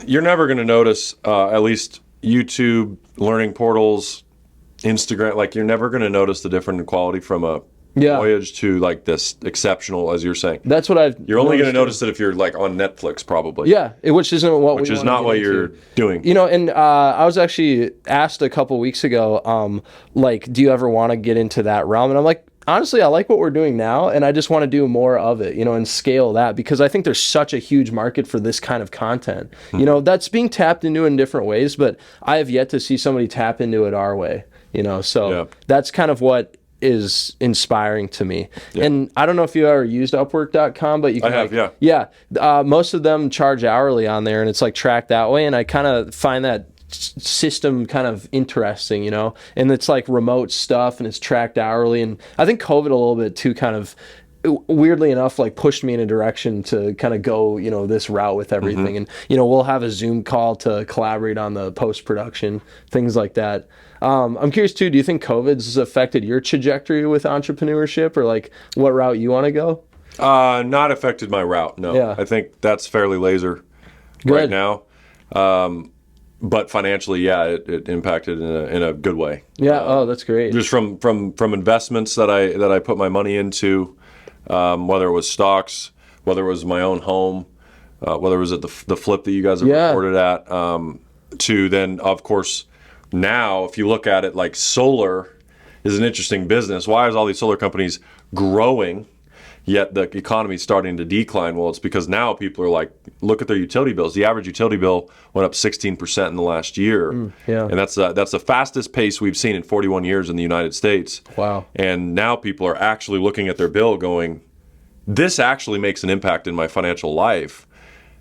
you're never going to notice, at least YouTube, learning portals, Instagram, like you're never going to notice the difference in quality from a Voyage to like this exceptional, as you're saying. That's what I've. You're only going to notice it if you're like on Netflix, probably. Yeah, which isn't what which we is not what you're doing. You know, and I was actually asked a couple weeks ago, like, do you ever want to get into that realm? And I'm like, honestly, I like what we're doing now, and I just want to do more of it, you know, and scale that, because I think there's such a huge market for this kind of content. You know, that's being tapped into in different ways, but I have yet to see somebody tap into it our way, you know, so that's kind of what is inspiring to me. And I don't know if you ever used Upwork.com, but you can most of them charge hourly on there, and it's like tracked that way, and I kind of find that system kind of interesting, you know, and it's like remote stuff and it's tracked hourly. And I think COVID a little bit too kind of weirdly enough like pushed me in a direction to kind of go, you know, this route with everything. And you know, we'll have a Zoom call to collaborate on the post-production, things like that. I'm curious too, do you think COVID's affected your trajectory with entrepreneurship, or like what route you want to go? Not affected my route, no. I think that's fairly laser right now. But financially, it impacted in a good way. Yeah, that's great. Just from investments that I put my money into, whether it was stocks, whether it was my own home, whether it was at the flip that you guys have reported at, to then, of course, now, if you look at it, like solar is an interesting business. Why is all these solar companies growing, yet the economy is starting to decline? Well, it's because now people are like, look at their utility bills. The average utility bill went up 16% in the last year. And that's the fastest pace we've seen in 41 years in the United States. Wow. And now people are actually looking at their bill going, this actually makes an impact in my financial life.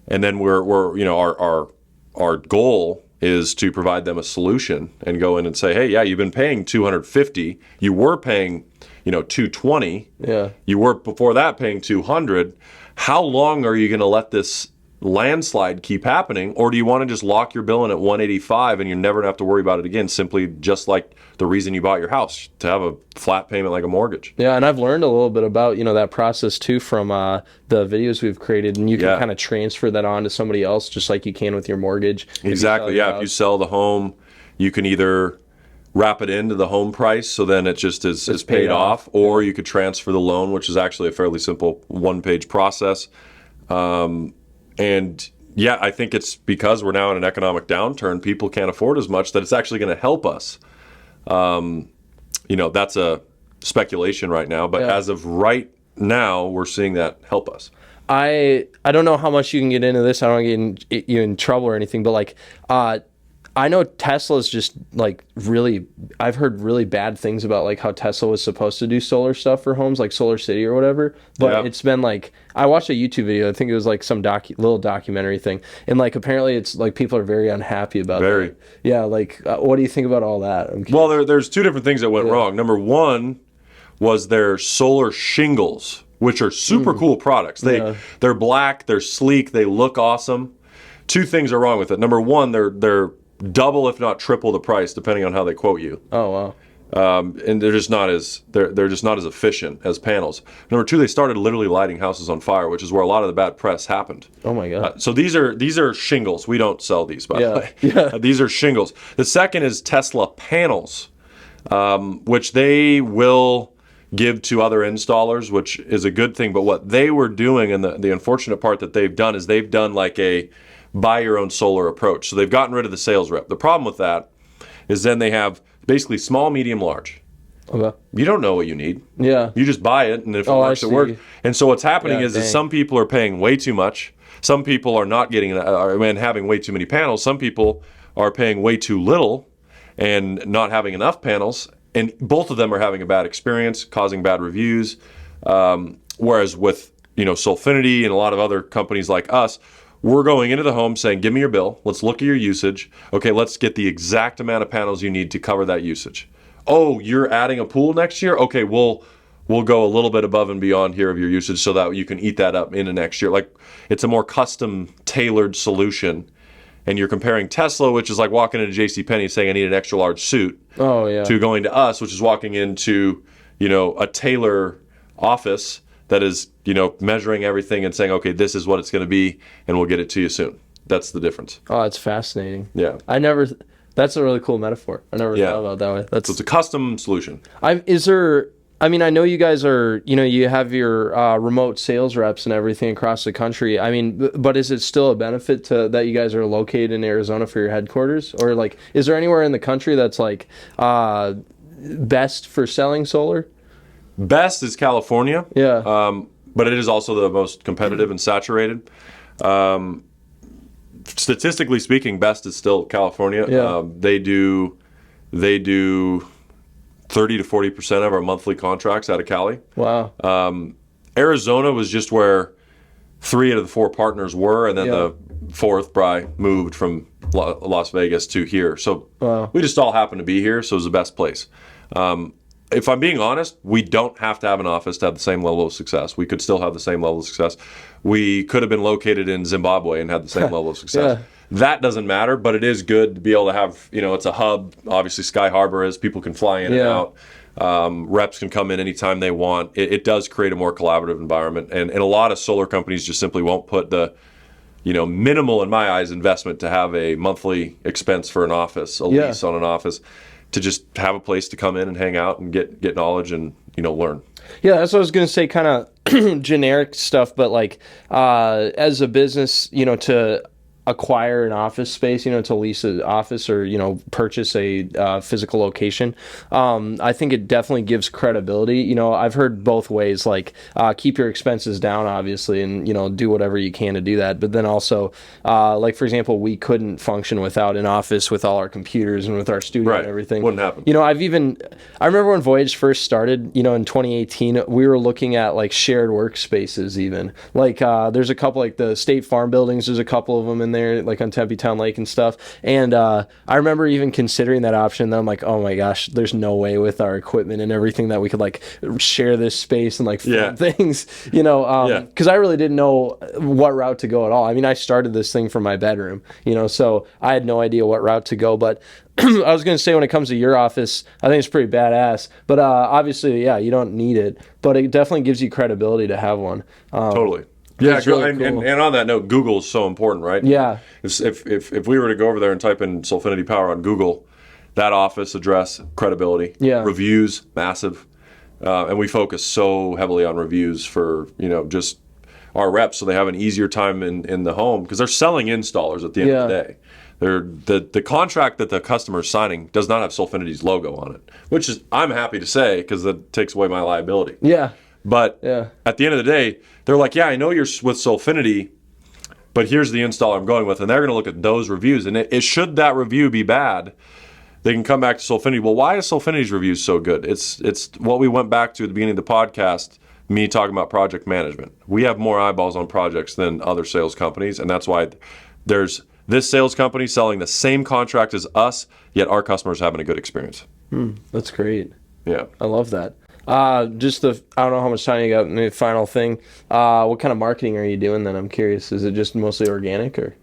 And then we're you know, our goal is to provide them a solution and go in and say, hey, you've been paying $250. You were paying, you know, $220. Yeah. You were before that paying $200. How long are you going to let this landslide keep happening, or do you want to just lock your bill in at $185 and you're never going to have to worry about it again? Simply just like the reason you bought your house, to have a flat payment like a mortgage. Yeah, and I've learned a little bit about, you know, that process too from the videos we've created, and you can kind of transfer that on to somebody else just like you can with your mortgage. Exactly. If you sell the home, you can either wrap it into the home price, so then it just is paid off, or you could transfer the loan, which is actually a fairly simple one-page process. And I think it's because we're now in an economic downturn, people can't afford as much, that it's actually going to help us. You know, that's a speculation right now, but as of right now, we're seeing that help us. I don't know how much you can get into this. I don't want to get you in trouble or anything, but like, I know Tesla's just like I've heard really bad things about like how Tesla was supposed to do solar stuff for homes, like Solar City or whatever. But it's been like, I watched a YouTube video. I think it was like some little documentary thing. And like, apparently it's like people are very unhappy about that. Yeah. Like, what do you think about all that? Well, there's two different things that went wrong. Number one was their solar shingles, which are super cool products. They're black, they're sleek, they look awesome. Two things are wrong with it. Number one, they're double, if not triple, the price, depending on how they quote you. Oh wow! And they're just not as efficient as panels. Number two, they started literally lighting houses on fire, which is where a lot of the bad press happened. Oh my god! So these are shingles. We don't sell these, by the way. These are shingles. The second is Tesla panels, which they will give to other installers, which is a good thing. But what they were doing, and the unfortunate part that they've done, is they've done like a buy your own solar approach. So they've gotten rid of the sales rep. The problem with that is then they have basically small, medium, large. Okay. You don't know what you need. Yeah. You just buy it, and if it works, it works. And so what's happening is some people are paying way too much. Some people are not getting and having way too many panels. Some people are paying way too little and not having enough panels. And both of them are having a bad experience, causing bad reviews. Whereas with, you know, Solfinity and a lot of other companies like us, we're going into the home saying, give me your bill. Let's look at your usage. Okay, let's get the exact amount of panels you need to cover that usage. Oh, you're adding a pool next year? Okay, we'll go a little bit above and beyond here of your usage so that you can eat that up in the next year. Like, it's a more custom tailored solution. And you're comparing Tesla, which is like walking into JCPenney saying I need an extra large suit, to going to us, which is walking into, a tailor office that is, measuring everything and saying, okay, this is what it's going to be, and we'll get it to you soon. That's the difference. Oh, it's fascinating. Yeah. That's a really cool metaphor. I never thought about it that way. So it's a custom solution. I mean, I know you guys are, you have your remote sales reps and everything across the country. I mean, but is it still a benefit that you guys are located in Arizona for your headquarters? Or like, is there anywhere in the country that's like best for selling solar? Best is California. Yeah. But it is also the most competitive and saturated. Statistically speaking, best is still California. Yeah. They do 30 to 40% of our monthly contracts out of Cali. Wow. Arizona was just where 3 out of the 4 partners were, and then the 4th probably moved from Las Vegas to here. So we just all happened to be here, so it was the best place. If I'm being honest, we don't have to have an office to have the same level of success. We could still have the same level of success. We could have been located in Zimbabwe and had the same level of success. That doesn't matter, but it is good to be able to have, it's a hub. Obviously, Sky Harbor is. People can fly in and out. Reps can come in anytime they want. It does create a more collaborative environment. And a lot of solar companies just simply won't put the, minimal, in my eyes, investment to have a monthly expense for an office, a lease on an office, to just have a place to come in and hang out and get knowledge and, learn. Yeah, that's what I was going to say, kind of generic stuff, but like as a business, to acquire an office space, to lease an office or, purchase a physical location. I think it definitely gives credibility. I've heard both ways, like keep your expenses down, obviously, and, do whatever you can to do that. But then also, like, for example, we couldn't function without an office with all our computers and with our studio and everything. Wouldn't happen. I remember when Voyage first started, in 2018, we were looking at like shared workspaces even. Like there's a couple, like the State Farm buildings, there's a couple of them in there, like on Tempe Town Lake and stuff. And I remember even considering that option. Then I'm like, oh my gosh, there's no way with our equipment and everything that we could like share this space and like film things, because I really didn't know what route to go at all. I mean, I started this thing from my bedroom, so I had no idea what route to go. But I was going to say, when it comes to your office, I think it's pretty badass. But obviously, you don't need it. But it definitely gives you credibility to have one. Totally. Yeah, really and, cool. and on that note, Google is so important, right? Yeah. If we were to go over there and type in Solfinity Power on Google, that office address, credibility, reviews, massive. And we focus so heavily on reviews for, just our reps, so they have an easier time in the home, because they're selling installers at the end of the day. The contract that the customer is signing does not have Solfinity's logo on it, which is, I'm happy to say, because that takes away my liability. Yeah. But at the end of the day, they're like, I know you're with Solfinity, but here's the installer I'm going with. And they're going to look at those reviews. And should that review be bad, they can come back to Solfinity. Well, why is Solfinity's reviews so good? It's what we went back to at the beginning of the podcast, me talking about project management. We have more eyeballs on projects than other sales companies. And that's why there's this sales company selling the same contract as us, yet our customers having a good experience. That's great. Yeah. I love that. I don't know how much time you got. And the final thing, what kind of marketing are you doing then? I'm curious. Is it just mostly organic or?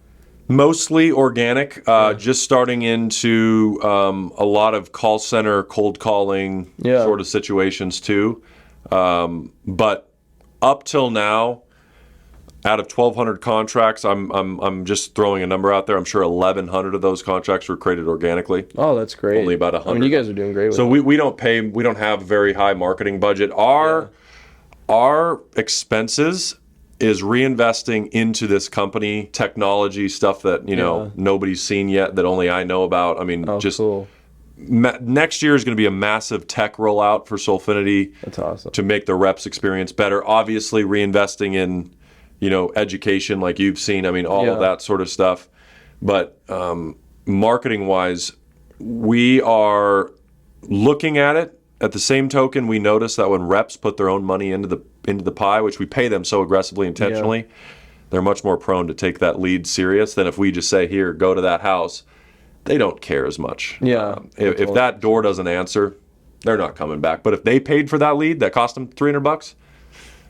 Mostly organic, just starting into a lot of call center, cold calling sort of situations too. But up till now, out of 1,200 contracts, I'm just throwing a number out there. I'm sure 1,100 of those contracts were created organically. Oh, that's great. Only about 100. I mean, you guys are doing great with so we don't pay. We don't have a very high marketing budget. Our expenses is reinvesting into this company, technology stuff that nobody's seen yet, that only I know about. I mean, cool. Next year is going to be a massive tech rollout for Solfinity. That's awesome. To make the reps experience better. Obviously, reinvesting in education, like you've seen. I mean, all of that sort of stuff. But marketing wise, we are looking at it. At the same token, we notice that when reps put their own money into the pie, which we pay them so aggressively, intentionally, they're much more prone to take that lead serious than if we just say, here, go to that house. They don't care as much. Yeah. If that door doesn't answer, they're not coming back. But if they paid for that lead that cost them $300,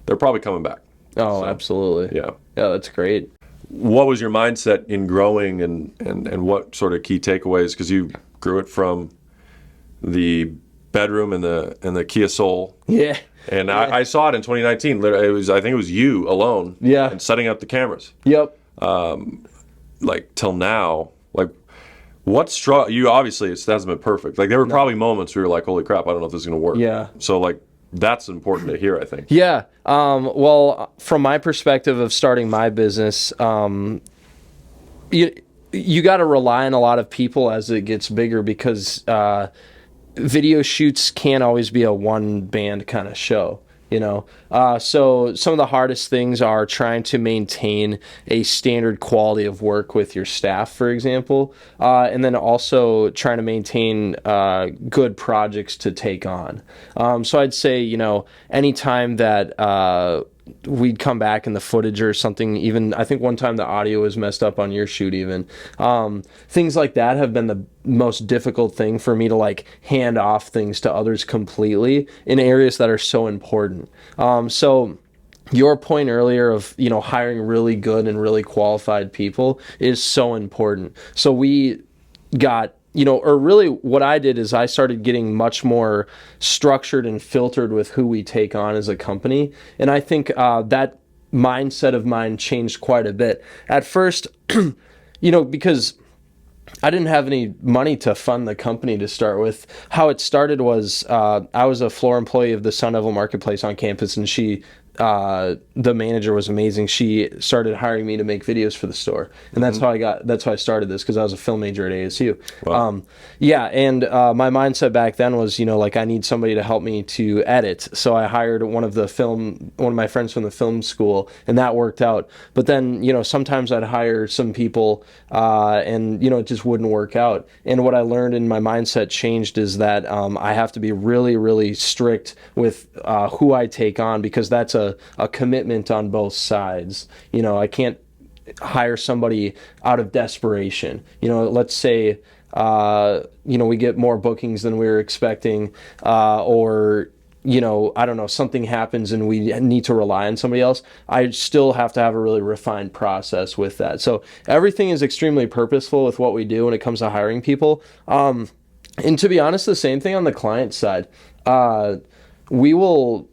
they're probably coming back. Oh, absolutely. Yeah. Yeah, that's great. What was your mindset in growing and what sort of key takeaways? Because you grew it from the bedroom in the Kia Soul. Yeah. And I saw it in 2019. I think it was you alone. Yeah. And setting up the cameras. Yep. Like till now, like you obviously it hasn't been perfect. Like there were probably moments where you're like, holy crap, I don't know if this is gonna work. Yeah. So like that's important to hear, I think. Yeah. Well, from my perspective of starting my business, you got to rely on a lot of people as it gets bigger because video shoots can't always be a one band kind of show. So some of the hardest things are trying to maintain a standard quality of work with your staff, for example, and then also trying to maintain good projects to take on. So I'd say, anytime that we'd come back in the footage or something, even I think one time the audio was messed up on your shoot even, things like that have been the most difficult thing for me to like hand off things to others completely in areas that are so important. So your point earlier of hiring really good and really qualified people is so important. So we got or really what I did is I started getting much more structured and filtered with who we take on as a company. And I think that mindset of mine changed quite a bit. At first, because I didn't have any money to fund the company to start with. How it started was I was a floor employee of the Sun Devil Marketplace on campus, and the manager was amazing. She started hiring me to make videos for the store, and that's how I started this, because I was a film major at ASU. Wow. And my mindset back then was, I need somebody to help me to edit. So I hired one of my friends from the film school, and that worked out. But then, sometimes I'd hire some people, and it just wouldn't work out. And what I learned in my mindset changed is that I have to be really, really strict with who I take on, because that's a commitment on both sides. I can't hire somebody out of desperation. Let's say, we get more bookings than we were expecting, or I don't know, something happens and we need to rely on somebody else. I still have to have a really refined process with that. So everything is extremely purposeful with what we do when it comes to hiring people. And to be honest, the same thing on the client side. We will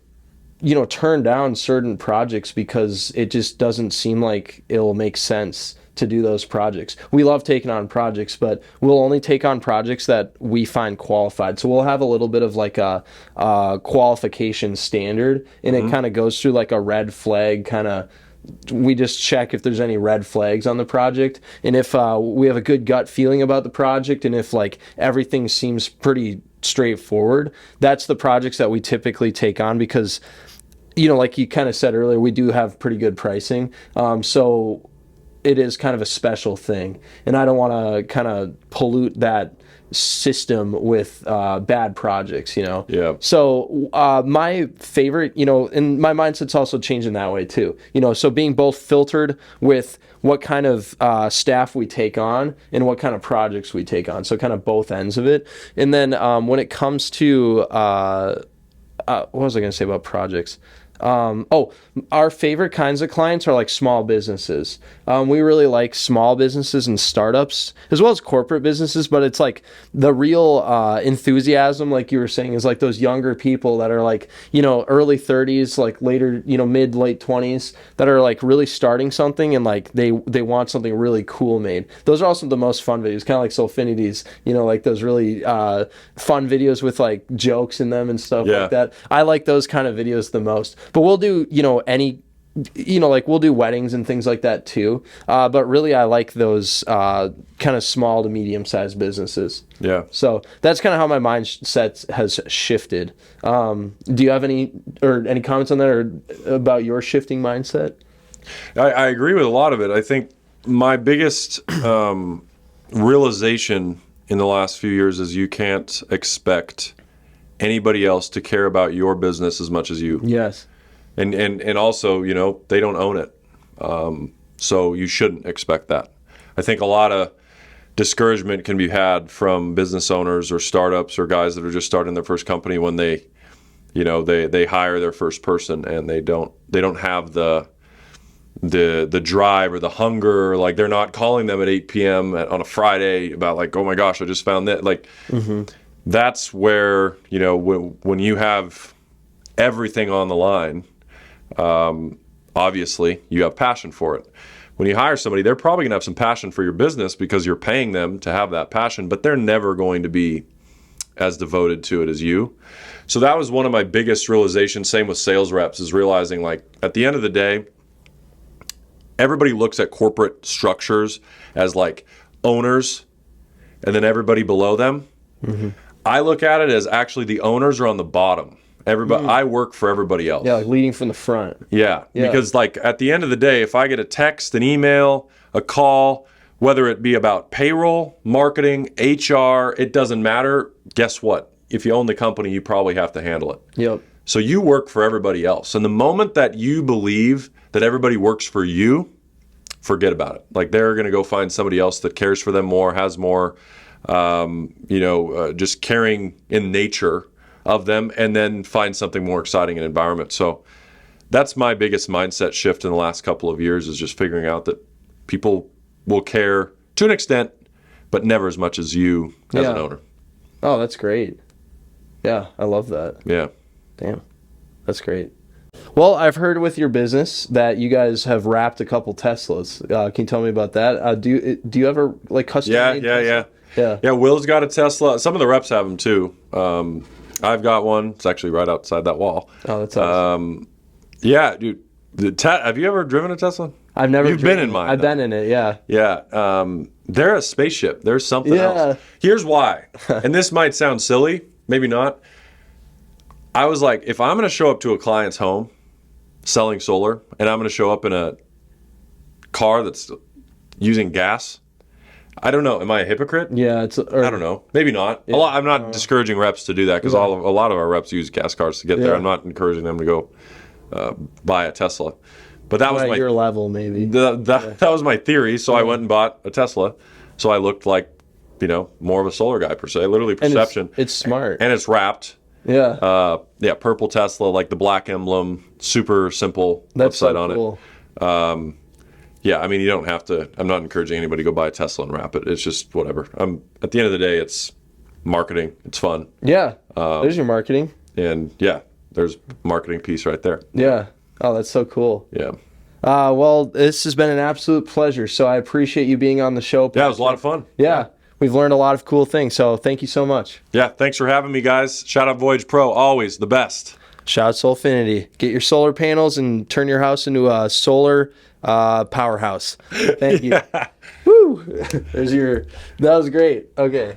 turn down certain projects because it just doesn't seem like it'll make sense to do those projects. We love taking on projects, but we'll only take on projects that we find qualified. So we'll have a little bit of like a qualification standard, and it kind of goes through like a red flag kind of. We just check if there's any red flags on the project, and if we have a good gut feeling about the project, and if like everything seems pretty straightforward, that's the projects that we typically take on, because like you kind of said earlier, we do have pretty good pricing. So it is kind of a special thing, and I don't want to kind of pollute that system with bad projects, Yeah. So my favorite, and my mindset's also changing that way too, so being both filtered with what kind of staff we take on and what kind of projects we take on, so kind of both ends of it. And then when it comes to what was I going to say about projects? Our favorite kinds of clients are like small businesses. We really like small businesses and startups, as well as corporate businesses, but it's like the real enthusiasm, like you were saying, is like those younger people that are like, early 30s, like later, late 20s, that are like really starting something, and like they want something really cool made. Those are also the most fun videos, kind of like Solfinity's, like those really fun videos with like jokes in them and stuff like that. I like those kind of videos the most. But we'll do, like we'll do weddings and things like that too. But really, I like those kind of small to medium-sized businesses. Yeah. So that's kind of how my mindset has shifted. Do you have any comments on that, or about your shifting mindset? I agree with a lot of it. I think my biggest realization in the last few years is you can't expect anybody else to care about your business as much as you. Yes. And also, they don't own it. So you shouldn't expect that. I think a lot of discouragement can be had from business owners or startups or guys that are just starting their first company when they hire their first person, and they don't have the drive or the hunger. Like, they're not calling them at 8 p.m. on a Friday about like, oh my gosh, I just found that. Like, that's where, you know, when you have everything on the line, obviously you have passion for it. When you hire somebody, they're probably going to have some passion for your business because you're paying them to have that passion, but they're never going to be as devoted to it as you. So that was one of my biggest realizations. Same with sales reps, is realizing, like, at the end of the day, everybody looks at corporate structures as like owners and then everybody below them. Mm-hmm. I look at it as actually the owners are on the bottom. Everybody, I work for everybody else. Yeah, like leading from the front. Yeah, because like at the end of the day, if I get a text, an email, a call, whether it be about payroll, marketing, HR, it doesn't matter. Guess what? If you own the company, you probably have to handle it. Yep. So you work for everybody else. And the moment that you believe that everybody works for you, forget about it. Like, they're going to go find somebody else that cares for them more, has more, just caring in nature of them, and then find something more exciting in environment. So that's my biggest mindset shift in the last couple of years, is just figuring out that people will care to an extent, but never as much as you as an owner. Oh, that's great. Yeah, I love that. Yeah. Damn, that's great. Well, I've heard with your business that you guys have wrapped a couple Teslas. Can you tell me about that? Do you ever like custom? Yeah. Will's got a Tesla. Some of the reps have them too. I've got one. It's actually right outside that wall. Oh, that's awesome. Yeah, dude. Have you ever driven a Tesla? I've never. You've been in mine. I've been in it. Yeah. Yeah. They're a spaceship. There's something else. Here's why. And this might sound silly, maybe not. I was like, if I'm going to show up to a client's home selling solar, and I'm going to show up in a car that's using gas, I don't know. Am I a hypocrite? Yeah, I don't know. Maybe not. Yeah, I'm not discouraging reps to do that, because a lot of our reps use gas cars to get there. I'm not encouraging them to go buy a Tesla. But that was at your level, maybe. That was my theory. So I went and bought a Tesla. So I looked like, more of a solar guy per se. Literally perception. And it's smart. And it's wrapped. Yeah. Purple Tesla, like the black emblem, super simple That's website so on cool. it. Yeah, I mean, you don't have to. I'm not encouraging anybody to go buy a Tesla and wrap it. It's just whatever. At the end of the day, it's marketing. It's fun. Yeah. There's your marketing. And yeah, there's marketing piece right there. Yeah. Oh, that's so cool. Yeah. Well, this has been an absolute pleasure. So I appreciate you being on the show. Yeah, it was a lot of fun. Yeah. We've learned a lot of cool things. So thank you so much. Yeah. Thanks for having me, guys. Shout out Voyage Pro. Always the best. Shout out Solfinity. Get your solar panels and turn your house into a solar powerhouse. Thank you. Woo! That was great. Okay.